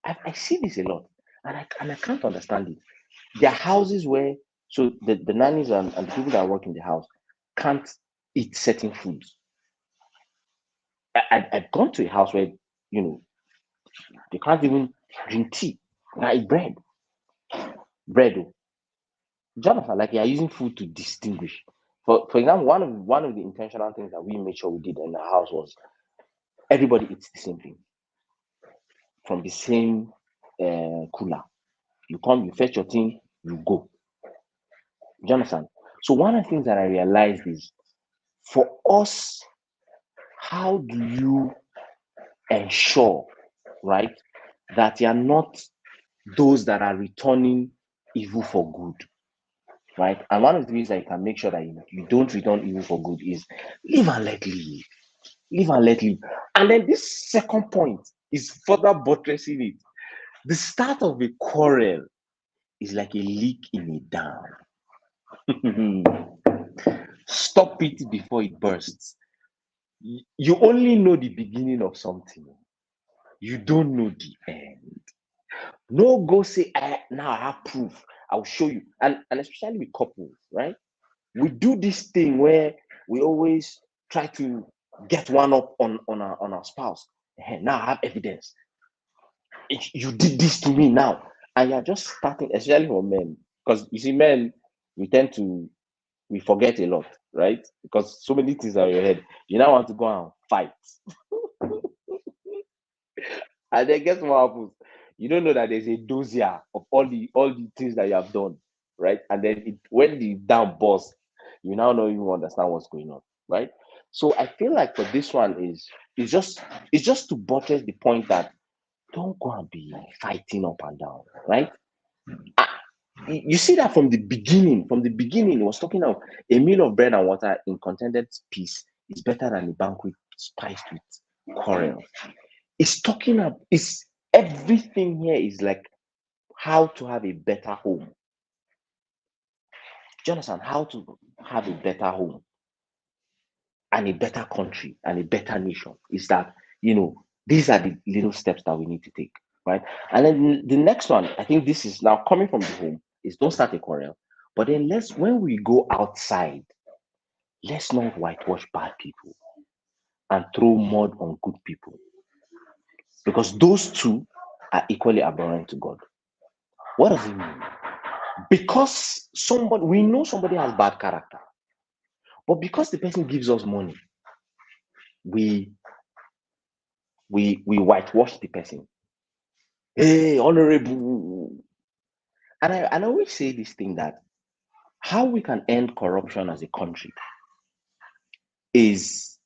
I see this a lot, and I can't understand it. There are houses where so the nannies and the people that work in the house can't eat certain foods. I've gone to a house where you know they can't even drink tea. Now eat bread. Oh. Jonathan, like you are using food to distinguish. For example, one of the intentional things that we made sure we did in the house was everybody eats the same thing from the same cooler. You come, you fetch your thing, you go. Jonathan. So one of the things that I realized is for us, how do you ensure, right, that you are not those that are returning evil for good, right? And one of the ways that you can make sure that you don't return evil for good is live and let live. Live and let live. And then this second point is further buttressing it. The start of a quarrel is like a leak in a dam. Stop it before it bursts. You only know the beginning of something. You don't know the end. No, go say, now I have proof. I'll show you. And especially with couples, right? We do this thing where we always try to get one up on our spouse. Now I have evidence. You did this to me now. And you're just starting, especially for men. Because you see, men, we forget a lot, right? Because so many things are in your head. You now want to go and fight. And then guess what happens? You don't know that there's a dossier of all the things that you have done, right? And then when the dam bursts, you now don't even understand what's going on, right? So I feel like for this one it's just to buttress the point that don't go and be fighting up and down, right? Ah, you see that from the beginning. From the beginning, it was talking of a meal of bread and water in contented peace is better than a banquet spiced with quarrel. It's talking about it's everything here is like how to have a better home. Do you understand? How to have a better home and a better country and a better nation is that these are the little steps that we need to take, right? And then the next one, I think this is now coming from the home, is don't start a quarrel. But then when we go outside, let's not whitewash bad people and throw mud on good people because those two are equally abhorrent to God. What does it mean? Because we know somebody has bad character, but because the person gives us money, we whitewash the person. Hey, honorable. And I always say this thing that how we can end corruption as a country is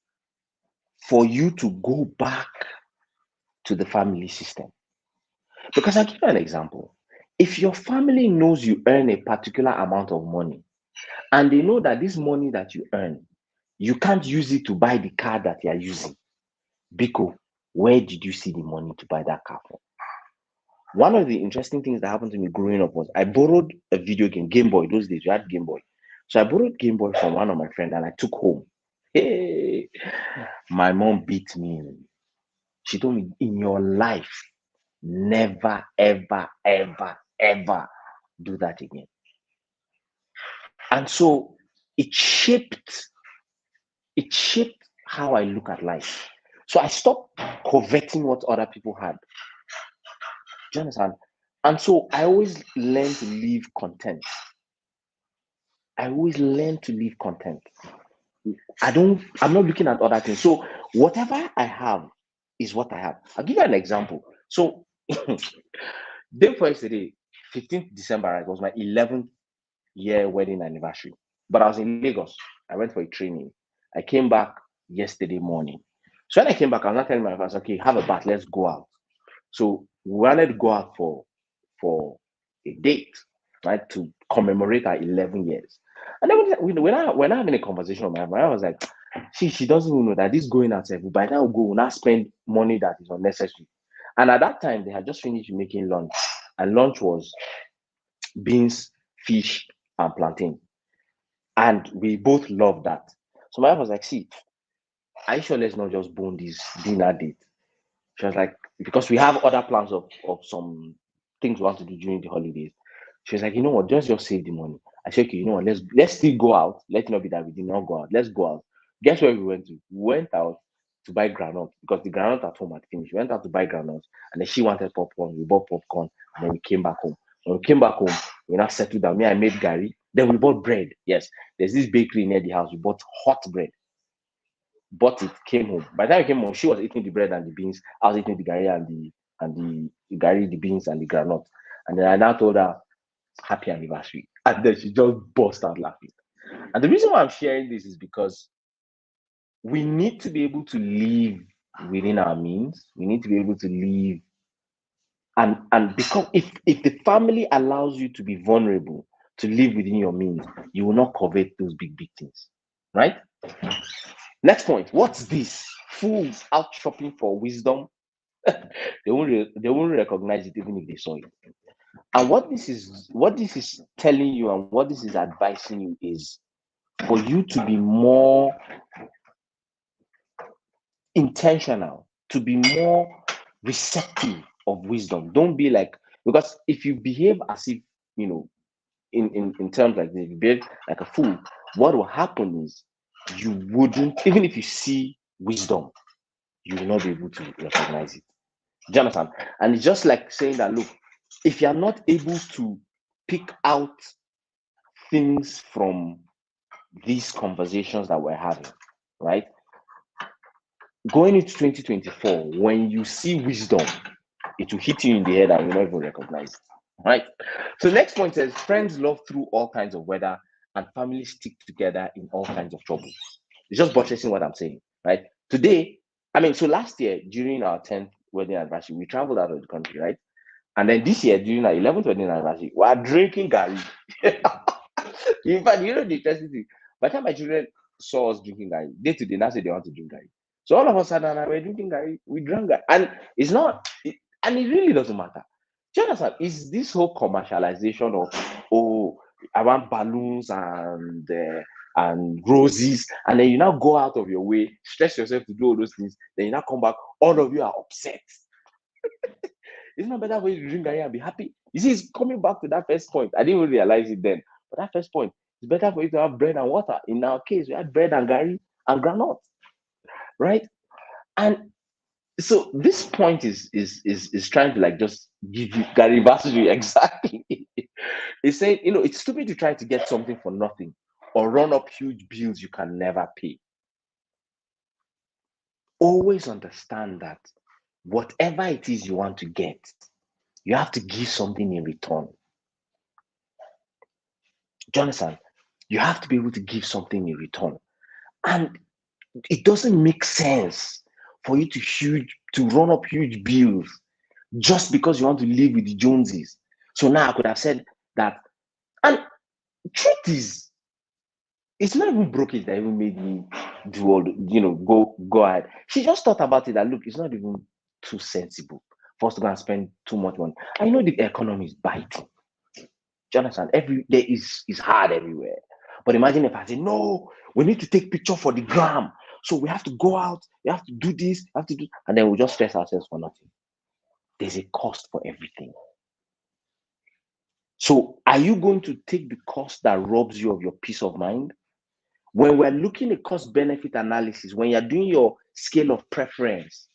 for you to go back to the family system. Because I'll give you an example. If your family knows you earn a particular amount of money and they know that this money that you earn, you can't use it to buy the car that you are using. Biko, where did you see the money to buy that car from? One of the interesting things that happened to me growing up was I borrowed a video game, Game Boy. Those days we had Game Boy. So I borrowed Game Boy from one of my friends and I took home. Hey, my mom beat me. She told me, in your life, never, ever, ever, ever do that again. And so it shaped how I look at life. So I stopped coveting what other people had. Do you understand? And so I always learn to live content. I'm not looking at other things. So whatever I have is what I have. I'll give you an example. So day before yesterday, 15th December, it was my 11th year wedding anniversary. But I was in Lagos. I went for a training. I came back yesterday morning. So when I came back, I was not telling my friends, okay, have a bath, let's go out. So we wanted to go out for a date, right, to commemorate our 11 years. And then when I having a conversation with my wife, I was like, she doesn't even know that this going out, by now we'll not spend money that is unnecessary. And at that time, they had just finished making lunch. And lunch was beans, fish, and plantain. And we both love that. So my wife was like, see, are you sure let's not just bone this dinner date? She was like, because we have other plans of some things we want to do during the holidays. She was like, you know what, just save the money. I said, okay, you know what, let's still go out. Let it not be that we did not go out. Let's go out. Guess where we went to? We went out to buy granite because the granite at home had finished. We went out to buy granite and then she wanted popcorn. We bought popcorn and then we came back home. When we came back home, we now settled down. Me, I made gari. Then we bought bread. Yes, there's this bakery near the house. We bought hot bread. Bought it, came home. By the time I came home, she was eating the bread and the beans. I was eating the gari and the gari, the beans and the granite. And then I now told her, happy anniversary. And then she just burst out laughing. And the reason why I'm sharing this is because we need to be able to live within our means. We need to be able to live and because if the family allows you to be vulnerable, to live within your means, you will not covet those big things. Right? Next point. What's this? Fools out shopping for wisdom. They won't recognize it even if they saw it. And what this is telling you and what this is advising you is for you to be more intentional, to be more receptive of wisdom. Don't be like, because if you behave as if, you know, in terms like this, if you behave like a fool, what will happen is you wouldn't, even if you see wisdom, you will not be able to recognize it. Jonathan. And it's just like saying that, look, if you're not able to pick out things from these conversations that we're having, right? Going into 2024, when you see wisdom, it will hit you in the head and you'll not even recognize it. Right? So next point says friends love through all kinds of weather and families stick together in all kinds of trouble. It's just buttressing what I'm saying, right? Today, so last year during our 10th wedding anniversary, we traveled out of the country, right? And then this year, during our 11th wedding anniversary, we are drinking gari. In fact, you know the interesting thing. By the time my children saw us drinking gari, day to day, now say they want to drink gari. So all of a sudden, we're drinking gari, we drank gari. And it's not, and it really doesn't matter. Do you understand? It's this whole commercialization of, oh, I want balloons and roses, and then you now go out of your way, stress yourself to do all those things, then you now come back, all of you are upset. It's not better for you to drink gari and be happy. You see, it's coming back to that first point. I didn't even realize it then. But that first point, it's better for you to have bread and water. In our case, we had bread and gari and granite, right? And so this point is trying to like just give you gari anniversary exactly. It's saying, it's stupid to try to get something for nothing or run up huge bills you can never pay. Always understand that whatever it is you want to get, you have to give something in return. Jonathan, you have to be able to give something in return. And it doesn't make sense for you to run up huge bills just because you want to live with the Joneses. So now I could have said that. And truth is, it's not even brokerage that even made me do all go ahead. She just thought about it that look, it's not even too sensible for us to go and spend too much money. I know the economy is biting. Jonathan, every day is hard everywhere. But imagine if I say, no, we need to take picture for the gram. So we have to go out, we have to do this, we have to do, and then we just stress ourselves for nothing. There's a cost for everything. So are you going to take the cost that robs you of your peace of mind? When we're looking at cost benefit analysis, when you're doing your scale of preference,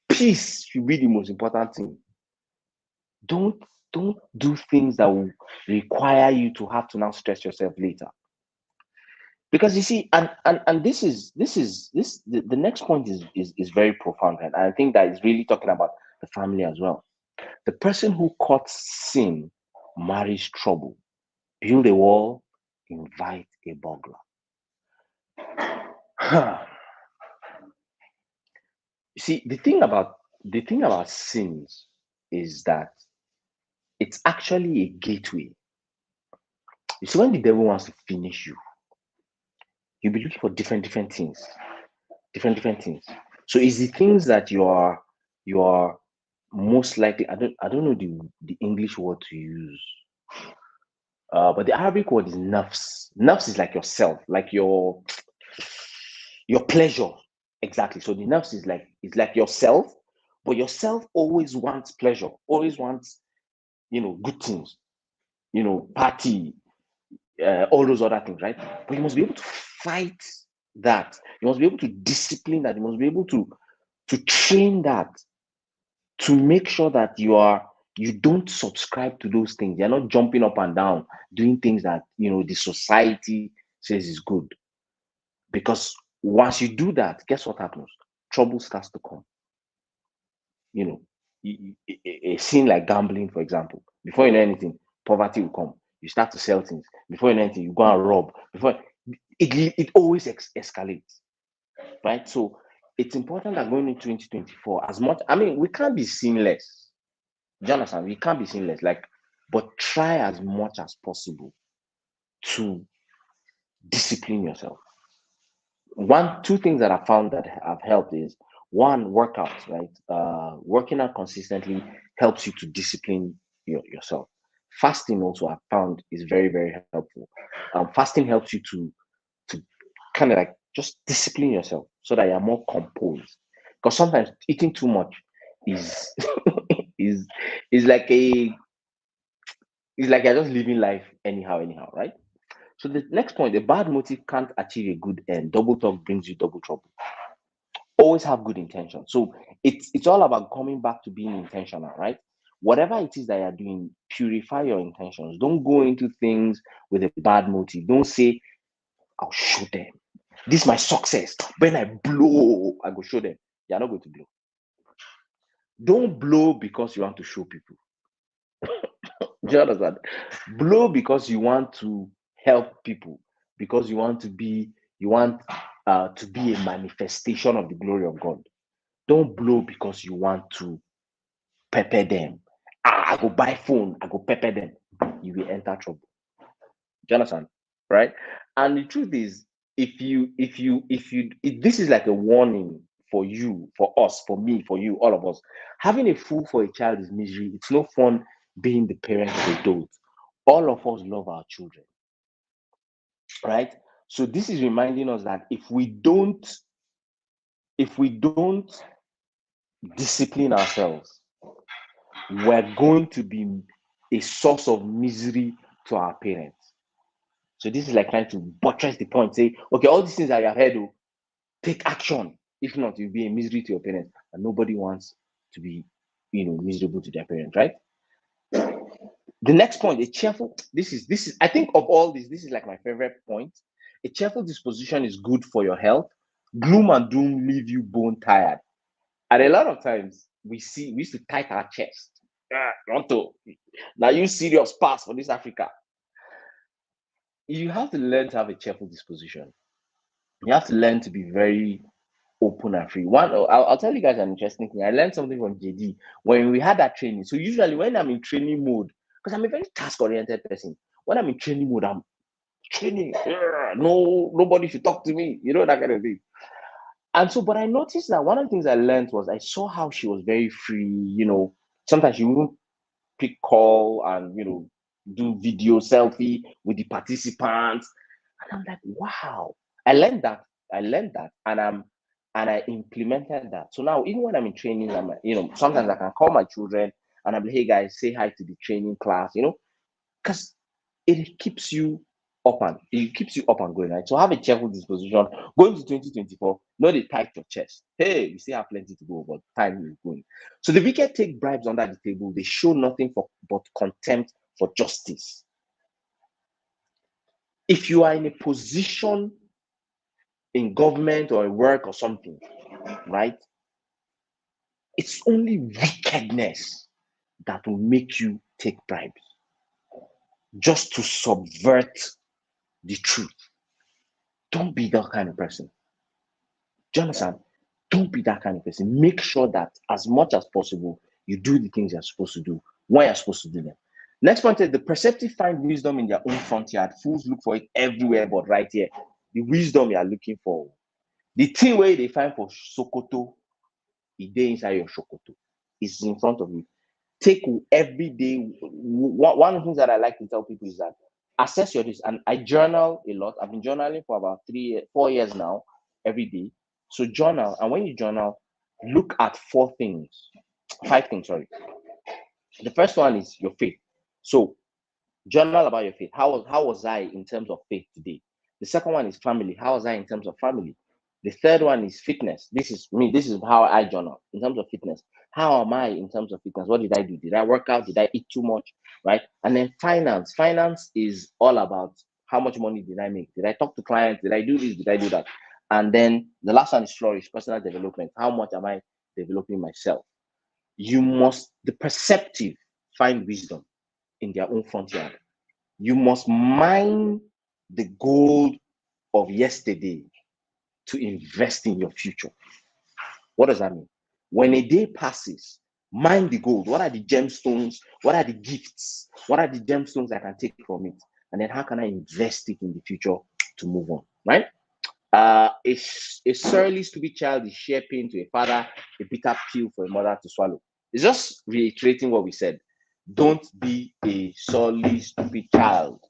peace should be the most important thing. Don't do things that will require you to have to now stress yourself later. Because you see, and the next point is very profound, and I think that is really talking about the family as well. The person who courts sin marries trouble. Build a wall, invite a burglar. You see, the thing about sins is that it's actually a gateway. You see, when the devil wants to finish you, you'll be looking for different things. Different things. So it's the things that you are most likely, I don't know the English word to use. But the Arabic word is nafs. Nafs is like yourself, like your pleasure. Exactly. So the nafs is like yourself, but yourself always wants pleasure, always wants, good things, party, all those other things, right? But you must be able to fight that. You must be able to discipline that. You must be able to train that, to make sure that you don't subscribe to those things. You're not jumping up and down doing things that the society says is good. Because once you do that, guess what happens? Trouble starts to come. You know, a sin like gambling, for example. Before you know anything, poverty will come. You start to sell things. Before you know anything, you go and rob. Before it always escalates, right? So it's important that going into 2024, as much, I mean, we can't be sinless. Jonathan, we can't be sinless. But try as much as possible to discipline yourself. Two things that I found that have helped is one, workouts, right? Working out consistently helps you to discipline yourself. Fasting also I found is very, very helpful. Fasting helps you to kind of like just discipline yourself so that you're more composed. Because sometimes eating too much is is is like a it's like you're just living life anyhow, right? So the next point, a bad motive can't achieve a good end. Double talk brings you double trouble. Always have good intention. So it's all about coming back to being intentional, right? Whatever it is that you're doing, purify your intentions. Don't go into things with a bad motive. Don't say, I'll show them. This is my success. When I blow, I go show them. You're not going to blow. Don't blow because you want to show people. Do you understand? Blow because you want to help people, because you want to be a manifestation of the glory of God. Don't blow because you want to pepper them. I go buy phone, I go pepper them. You will enter trouble. Do you understand? Right? And the truth is, if this is like a warning for you, for us, for me, for you, all of us. Having a fool for a child is misery. It's no fun being the parent of adults. All of us love our children, right? So this is reminding us that if we don't discipline ourselves, we're going to be a source of misery to our parents. So this is like trying to buttress the point, say, okay, all these things that you have heard, take action. If not, you'll be a misery to your parents, and nobody wants to be, miserable to their parents, right? The next point, a cheerful. This is. I think of all this is like my favorite point. A cheerful disposition is good for your health. Gloom and doom leave you bone tired. And a lot of times we used to tight our chest. Want to now you serious pass for this Africa. You have to learn to have a cheerful disposition. You have to learn to be very open and free. I'll tell you guys an interesting thing. I learned something from JD when we had that training. So usually when I'm in training mode, because I'm a very task-oriented person, when I'm in training mode, I'm training. No, nobody should talk to me. That kind of thing. And so, but I noticed that one of the things I learned was I saw how she was very free. Sometimes she wouldn't pick call and do video selfie with the participants, and I'm like, wow. I learned that and I implemented that. So now even when I'm in training, sometimes I can call my children and I'm like, hey guys, say hi to the training class, because it keeps you up and going, right? So have a cheerful disposition. Going to 2024, know they tight your chest. Hey, we still have plenty to go, but time is going. So the wicked take bribes under the table. They show nothing but contempt for justice. If you are in a position in government or in work or something, right? It's only wickedness that will make you take bribes just to subvert the truth. Don't be that kind of person. Do you understand? Don't be that kind of person. Make sure that as much as possible, you do the things you're supposed to do when you're supposed to do them. Next point is the perceptive find wisdom in their own front yard. Fools look for it everywhere, but right here, the wisdom you are looking for, the thing where they find for Sokoto, is there inside your Sokoto. It's in front of you. Take every day. One of the things that I like to tell people is that assess your risk. And I journal a lot. I've been journaling for about 4 years now, every day. So journal, and when you journal, look at 4 things, 5 things, sorry. The first one is your faith. So journal about your faith. How was I in terms of faith today? The second one is family. How was I in terms of family? The third one is fitness. This is me. This is how I journal in terms of fitness. How am I in terms of fitness? What did I do? Did I work out? Did I eat too much? Right? And then finance. Finance is all about how much money did I make? Did I talk to clients? Did I do this? Did I do that? And then the last one is flourish, personal development. How much am I developing myself? The perceptive find wisdom in their own front yard. You must mine the gold of yesterday to invest in your future. What does that mean? When a day passes, mine the gold. What are the gemstones? What are the gifts? What are the gemstones I can take from it? And then how can I invest it in the future to move on? Right? A surly, stupid child is share pain to a father, a bitter pill for a mother to swallow. It's just reiterating what we said. Don't be a surly, stupid child.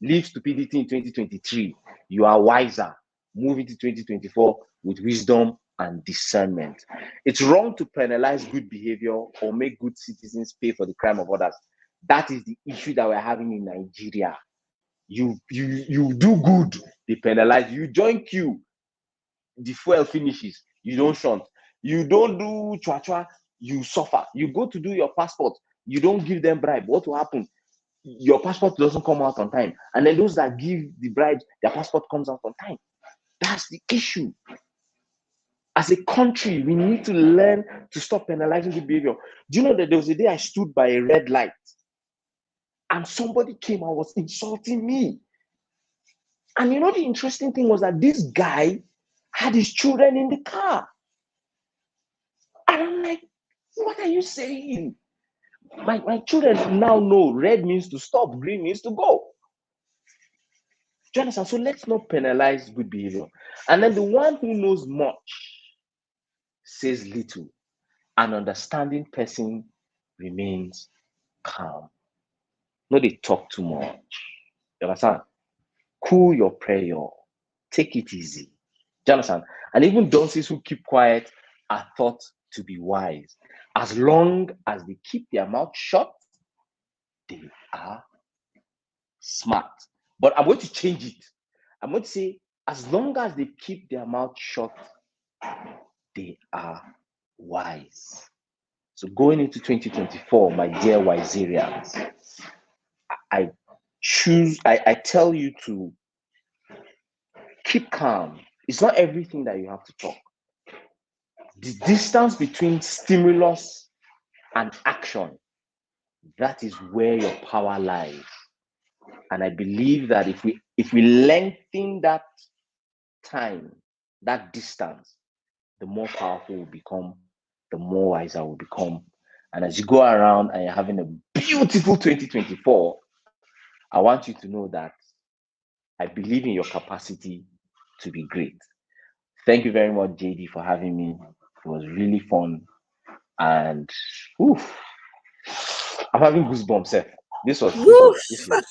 Leave stupidity in 2023. You are wiser. Move into 2024 with wisdom and discernment. It's wrong to penalize good behavior or make good citizens pay for the crime of others. That is the issue that we're having in Nigeria. You do good, they penalize you. You join queue, the fuel finishes, you don't shunt. You don't do chua, you suffer. You go to do your passport, you don't give them bribe. What will happen? Your passport doesn't come out on time. And then those that give the bribes, their passport comes out on time. That's the issue. As a country, we need to learn to stop penalizing good behavior. Do you know that there was a day I stood by a red light and somebody came and was insulting me? And you know, the interesting thing was that this guy had his children in the car. And I'm like, what are you saying? My children now know red means to stop, green means to go. Do you understand? So let's not penalize good behavior. And then the one who knows much says little. An understanding person remains calm. No, they talk too much. You understand? Cool your prayer. Take it easy. Do you understand? And even donkeys who keep quiet are thought to be wise. As long as they keep their mouth shut, they are smart. But I'm going to change it. I'm going to say, as long as they keep their mouth shut, they are wise. So going into 2024, my dear Wiserians, I tell you to keep calm. It's not everything that you have to talk. The distance between stimulus and action, that is where your power lies. And I believe that if we lengthen that time, that distance, the more powerful we'll become, the more wiser we'll become. And as you go around and you're having a beautiful 2024, I want you to know that I believe in your capacity to be great. Thank you very much, JD, for having me. It was really fun. And oof, I'm having goosebumps, Seth. This was this was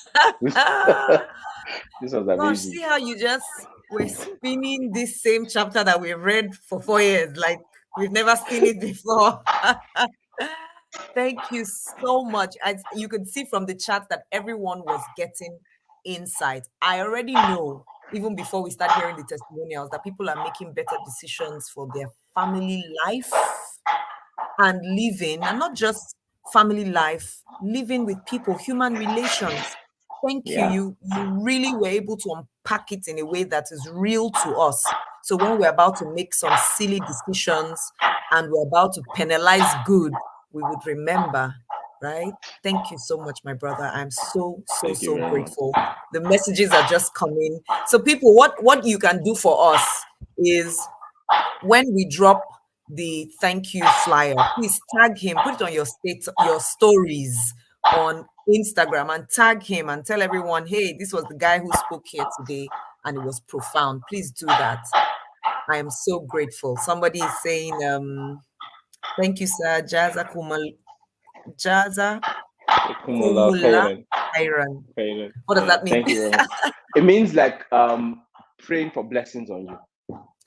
Gosh, amazing. see how you just were spinning this same chapter that we read for 4 years, like we've never seen it before. Thank you so much. You could see from the chat that everyone was getting insight. I already know, even before we start hearing the testimonials, that people are making better decisions for their family life and living, and not just family life, living with people, human relations. Thank you. Yeah. You really were able to unpack it in a way that is real to us. So when we're about to make some silly decisions and we're about to penalize good, we would remember, right? Thank you so much, my brother. I'm so, so, Thank you so very much. grateful. The messages are just coming. So people, what you can do for us is when we drop the thank you flyer, please tag him, put it on your stories on Instagram and tag him and tell everyone, hey, this was the guy who spoke here today and it was profound. Please do that. I am so grateful. Somebody is saying, thank you, sir. Jaza Kumula Kumula Kairan. Iron. Khairan. What does that mean? Thank you very much. It means like praying for blessings on you.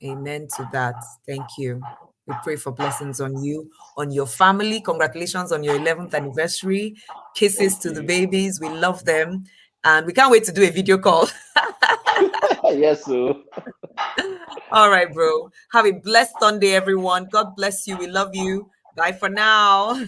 Amen to that. Thank you. We pray for blessings on you, on your family. Congratulations on your 11th anniversary. Kisses Thank to the you. babies. We love them. And we can't wait to do a video call. Yes, so All right, bro. Have a blessed Sunday, everyone. God bless you. We love you. Bye for now.